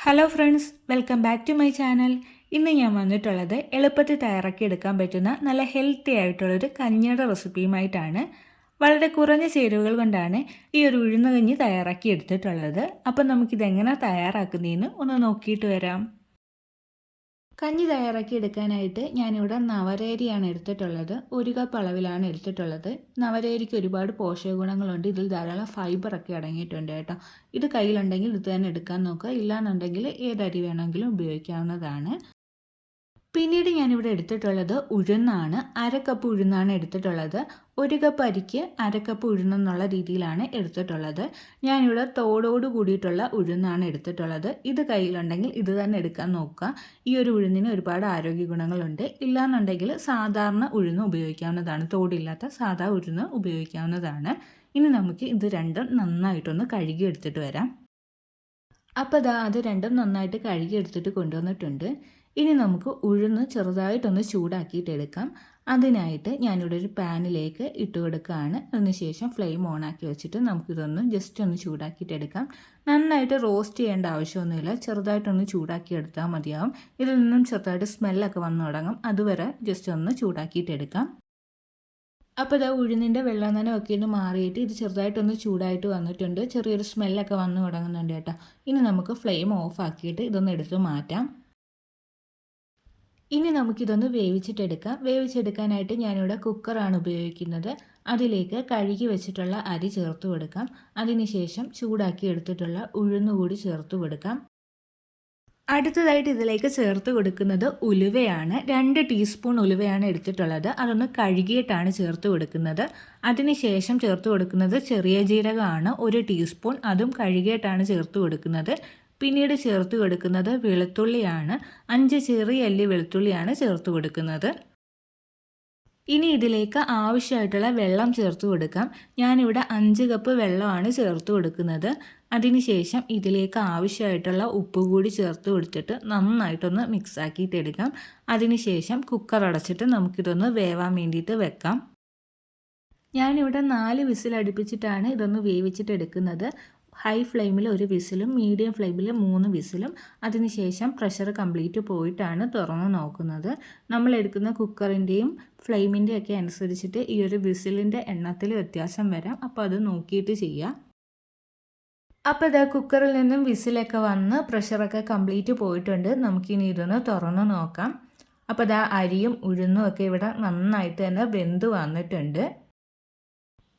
Hello friends, welcome back to my channel. ഇന്ന് ഞാൻ വന്നിട്ടുള്ളത് എളുപ്പത്തിൽ തയ്യാറാക്കിയെടുക്കാൻ പറ്റുന്ന നല്ല ഹെൽത്തി ആയിട്ടുള്ളൊരു കഞ്ഞിയുടെ റെസിപ്പിയുമായിട്ടാണ്. വളരെ കുറഞ്ഞ ചേരുവകൾ കൊണ്ടാണ് ഈ ഒരു ഉഴുന്ന് കഞ്ഞി തയ്യാറാക്കി എടുത്തിട്ടുള്ളത്. അപ്പം നമുക്കിതെങ്ങനെ തയ്യാറാക്കുന്നതെന്ന് ഒന്ന് നോക്കിയിട്ട് വരാം. കഞ്ഞി തയ്യാറാക്കി എടുക്കാനായിട്ട് ഞാനിവിടെ നവരേരിയാണ് എടുത്തിട്ടുള്ളത്. 1 കപ്പ് അളവിലാണ് എടുത്തിട്ടുള്ളത്. നവരേരിക്ക് ഒരുപാട് പോഷക ഗുണങ്ങളുണ്ട്. ഇതിൽ ധാരാളം ഫൈബറൊക്കെ അടങ്ങിയിട്ടുണ്ട് കേട്ടോ. ഇത് കയ്യിലുണ്ടെങ്കിൽ ഇത് തന്നെ എടുക്കാൻ നോക്കുക. ഇല്ലാന്നുണ്ടെങ്കിൽ ഏതരി വേണമെങ്കിലും ഉപയോഗിക്കാവുന്നതാണ്. പിന്നീട് ഞാനിവിടെ എടുത്തിട്ടുള്ളത് ഉഴുന്നാണ്. 1/2 കപ്പ് ഉഴുന്നാണ് എടുത്തിട്ടുള്ളത്. 1 കപ്പ് അരിക്ക് 1/2 കപ്പ് ഉഴുന്നെന്നുള്ള രീതിയിലാണ് എടുത്തിട്ടുള്ളത്. ഞാനിവിടെ തോടോട് കൂടിയിട്ടുള്ള ഉഴുന്നാണ് എടുത്തിട്ടുള്ളത്. ഇത് കയ്യിലുണ്ടെങ്കിൽ ഇത് തന്നെ എടുക്കാൻ നോക്കുക. ഈ ഒരു ഉഴുന്നിന് ഒരുപാട് ആരോഗ്യ ഗുണങ്ങളുണ്ട്. ഇല്ലാന്നുണ്ടെങ്കിൽ സാധാരണ ഉഴുന്ന് ഉപയോഗിക്കാവുന്നതാണ്. തോടില്ലാത്ത സാധാ ഉഴുന്ന് ഉപയോഗിക്കാവുന്നതാണ്. ഇനി നമുക്ക് ഇത് രണ്ടും നന്നായിട്ടൊന്ന് കഴുകി എടുത്തിട്ട് വരാം. അപ്പോൾ അത് രണ്ടും നന്നായിട്ട് കഴുകി എടുത്തിട്ട് കൊണ്ടുവന്നിട്ടുണ്ട്. ഇനി നമുക്ക് ഉഴുന്ന് ചെറുതായിട്ടൊന്ന് ചൂടാക്കിയിട്ടെടുക്കാം. അതിനായിട്ട് ഞാനിവിടെ ഒരു പാനിലേക്ക് ഇട്ട് കൊടുക്കുകയാണ്. അതിനുശേഷം ഫ്ലെയിം ഓണാക്കി വെച്ചിട്ട് നമുക്കിതൊന്ന് ജസ്റ്റ് ഒന്ന് ചൂടാക്കിയിട്ടെടുക്കാം. നന്നായിട്ട് റോസ്റ്റ് ചെയ്യേണ്ട ആവശ്യമൊന്നുമില്ല. ചെറുതായിട്ടൊന്ന് ചൂടാക്കി എടുത്താൽ മതിയാവും. ഇതിൽ നിന്നും ചെറുതായിട്ട് സ്മെല്ലൊക്കെ വന്നു തുടങ്ങും. അതുവരെ ജസ്റ്റ് ഒന്ന് ചൂടാക്കിയിട്ടെടുക്കാം. അപ്പോൾ ഉഴുന്നിൻ്റെ വെള്ളനനമൊക്കെ ഒന്ന് മാറിയിട്ട് ഇത് ചെറുതായിട്ടൊന്ന് ചൂടായിട്ട് വന്നിട്ടുണ്ട്. ചെറിയൊരു സ്മെല്ലൊക്കെ വന്നു തുടങ്ങുന്നുണ്ട് കേട്ടോ. ഇനി നമുക്ക് ഫ്ലെയിം ഓഫ് ആക്കിയിട്ട് ഇതൊന്ന് എടുത്ത് മാറ്റാം. ഇനി നമുക്കിതൊന്ന് വേവിച്ചിട്ടെടുക്കാം. വേവിച്ചെടുക്കാനായിട്ട് ഞാനിവിടെ കുക്കറാണ് ഉപയോഗിക്കുന്നത്. അതിലേക്ക് കഴുകി വെച്ചിട്ടുള്ള അരി ചേർത്ത് കൊടുക്കാം. അതിനുശേഷം ചൂടാക്കി എടുത്തിട്ടുള്ള ഉഴുന്ന് കൂടി ചേർത്ത് കൊടുക്കാം. അടുത്തതായിട്ട് ഇതിലേക്ക് ചേർത്ത് കൊടുക്കുന്നത് ഉലുവയാണ്. 2 ടീസ്പൂൺ ഉലുവയാണ് എടുത്തിട്ടുള്ളത്. അതൊന്ന് കഴുകിയിട്ടാണ് ചേർത്ത് കൊടുക്കുന്നത്. അതിനുശേഷം ചേർത്ത് കൊടുക്കുന്നത് ചെറിയ ജീരകമാണ് 1 ടീസ്പൂൺ. അതും കഴുകിയിട്ടാണ് ചേർത്ത് കൊടുക്കുന്നത്. പിന്നീട് ചേർത്ത് കൊടുക്കുന്നത് വെളുത്തുള്ളിയാണ്. 5 ചെറിയ അല്ലി വെളുത്തുള്ളിയാണ് ചേർത്ത് കൊടുക്കുന്നത്. ഇനി ഇതിലേക്ക് ആവശ്യമായിട്ടുള്ള വെള്ളം ചേർത്ത് കൊടുക്കാം. ഞാനിവിടെ 5 കപ്പ് വെള്ളമാണ് ചേർത്ത് കൊടുക്കുന്നത്. അതിനുശേഷം ഇതിലേക്ക് ആവശ്യമായിട്ടുള്ള ഉപ്പ് കൂടി ചേർത്ത് കൊടുത്തിട്ട് നന്നായിട്ടൊന്ന് മിക്സ് ആക്കിയിട്ട് എടുക്കാം. അതിനുശേഷം കുക്കർ അടച്ചിട്ട് നമുക്കിതൊന്ന് വേവാൻ വേണ്ടിയിട്ട് വെക്കാം. ഞാനിവിടെ 4 വിസിൽ അടുപ്പിച്ചിട്ടാണ് ഇതൊന്ന് വേവിച്ചിട്ടെടുക്കുന്നത്. ഹൈ ഫ്ലെയിമിൽ 1 വിസിലും മീഡിയം ഫ്ലെയിമിൽ 3 വിസിലും. അതിനുശേഷം പ്രഷർ കംപ്ലീറ്റ് പോയിട്ടാണ് തുറന്ന് നോക്കുന്നത്. നമ്മൾ എടുക്കുന്ന കുക്കറിൻ്റെയും ഫ്ലെയിമിൻ്റെയും ഒക്കെ അനുസരിച്ചിട്ട് ഈ ഒരു വിസിലിൻ്റെ എണ്ണത്തിൽ വ്യത്യാസം വരാം. അപ്പോൾ അത് നോക്കിയിട്ട് ചെയ്യുക. അപ്പോൾ കുക്കറിൽ നിന്നും വിസിലൊക്കെ വന്ന് പ്രഷറൊക്കെ കംപ്ലീറ്റ് പോയിട്ടുണ്ട്. നമുക്കിനി ഇതൊന്ന് തുറന്ന് നോക്കാം. അപ്പോൾ അരിയും ഉഴുന്നും ഒക്കെ ഇവിടെ നന്നായിട്ട് തന്നെ വെന്ത് വന്നിട്ടുണ്ട്.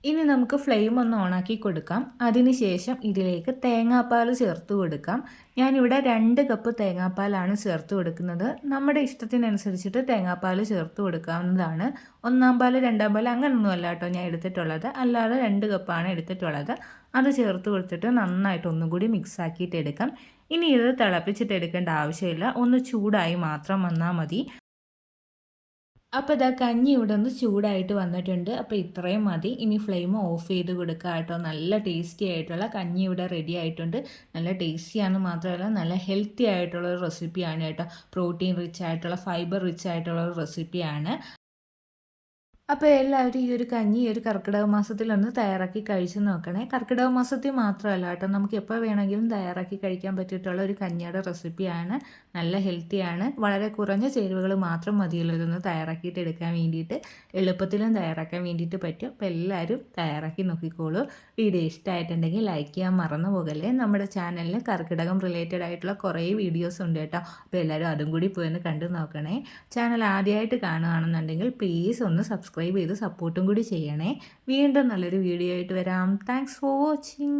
ഇനി നമുക്ക് ഫ്ലെയിം ഒന്ന് ഓണാക്കി കൊടുക്കാം. അതിനുശേഷം ഇതിലേക്ക് തേങ്ങാപ്പാൽ ചേർത്ത് കൊടുക്കാം. ഞാനിവിടെ 2 കപ്പ് തേങ്ങാപ്പാലാണ് ചേർത്ത് കൊടുക്കുന്നത്. നമ്മുടെ ഇഷ്ടത്തിനനുസരിച്ചിട്ട് തേങ്ങാപ്പാൽ ചേർത്ത് കൊടുക്കാവുന്നതാണ്. 1-ാം പാൽ 2-ാം പാൽ അങ്ങനെയൊന്നും അല്ല കേട്ടോ ഞാൻ എടുത്തിട്ടുള്ളത്. അല്ലാതെ 2 കപ്പാണ് എടുത്തിട്ടുള്ളത്. അത് ചേർത്ത് കൊടുത്തിട്ട് നന്നായിട്ട് ഒന്നും കൂടി മിക്സ് ആക്കിയിട്ട് എടുക്കാം. ഇനി ഇത് തിളപ്പിച്ചിട്ട് എടുക്കേണ്ട ആവശ്യമില്ല. ഒന്ന് ചൂടായി മാത്രം വന്നാൽ മതി. അപ്പോൾ കഞ്ഞി ഇവിടെ ഒന്ന് ചൂടായിട്ട് വന്നിട്ടുണ്ട്. അപ്പോൾ ഇത്രയും മതി. ഇനി ഫ്ലെയിം ഓഫ് ചെയ്ത് കൊടുക്കുക കേട്ടോ. നല്ല ടേസ്റ്റി ആയിട്ടുള്ള കഞ്ഞി ഇവിടെ റെഡി ആയിട്ടുണ്ട്. നല്ല ടേസ്റ്റിയാണെന്ന് മാത്രമല്ല നല്ല ഹെൽത്തി ആയിട്ടുള്ള ഒരു റെസിപ്പിയാണ് കേട്ടോ. പ്രോട്ടീൻ റിച്ച് ആയിട്ടുള്ള ഫൈബർ റിച്ച് ആയിട്ടുള്ള ഒരു റെസിപ്പിയാണ്. അപ്പോൾ എല്ലാവരും ഈ ഒരു കഞ്ഞി ഈ ഒരു കർക്കിടക മാസത്തിലൊന്ന് തയ്യാറാക്കി കഴിച്ച് നോക്കണേ. കർക്കിടക മാസത്തിൽ മാത്രമല്ല കേട്ടോ, നമുക്ക് എപ്പോൾ വേണമെങ്കിലും തയ്യാറാക്കി കഴിക്കാൻ പറ്റിയിട്ടുള്ള ഒരു കഞ്ഞിയുടെ റെസിപ്പിയാണ്. നല്ല ഹെൽത്തിയാണ്. വളരെ കുറഞ്ഞ ചേരുവകൾ മാത്രം മതിയല്ലോ ഇതൊന്ന് തയ്യാറാക്കിയിട്ട് എടുക്കാൻ വേണ്ടിയിട്ട്. എളുപ്പത്തിലും തയ്യാറാക്കാൻ വേണ്ടിയിട്ട് പറ്റും. അപ്പോൾ എല്ലാവരും തയ്യാറാക്കി നോക്കിക്കോളൂ. വീഡിയോ ഇഷ്ടമായിട്ടുണ്ടെങ്കിൽ ലൈക്ക് ചെയ്യാൻ മറന്നു പോകല്ലേ. നമ്മുടെ ചാനലിൽ കർക്കിടകം റിലേറ്റഡ് ആയിട്ടുള്ള കുറേ വീഡിയോസ് ഉണ്ട് കേട്ടോ. അപ്പോൾ എല്ലാവരും അതും കൂടി പോയി ഒന്ന് കണ്ടു നോക്കണേ. ചാനൽ ആദ്യമായിട്ട് കാണുകയാണെന്നുണ്ടെങ്കിൽ പ്ലീസ് ഒന്ന് സബ്സ്ക്രൈബ് ചെയ്ത് സപ്പോർട്ടും കൂടി ചെയ്യണേ. വീണ്ടും നല്ലൊരു വീഡിയോ ആയിട്ട് വരാം. Thanks for watching.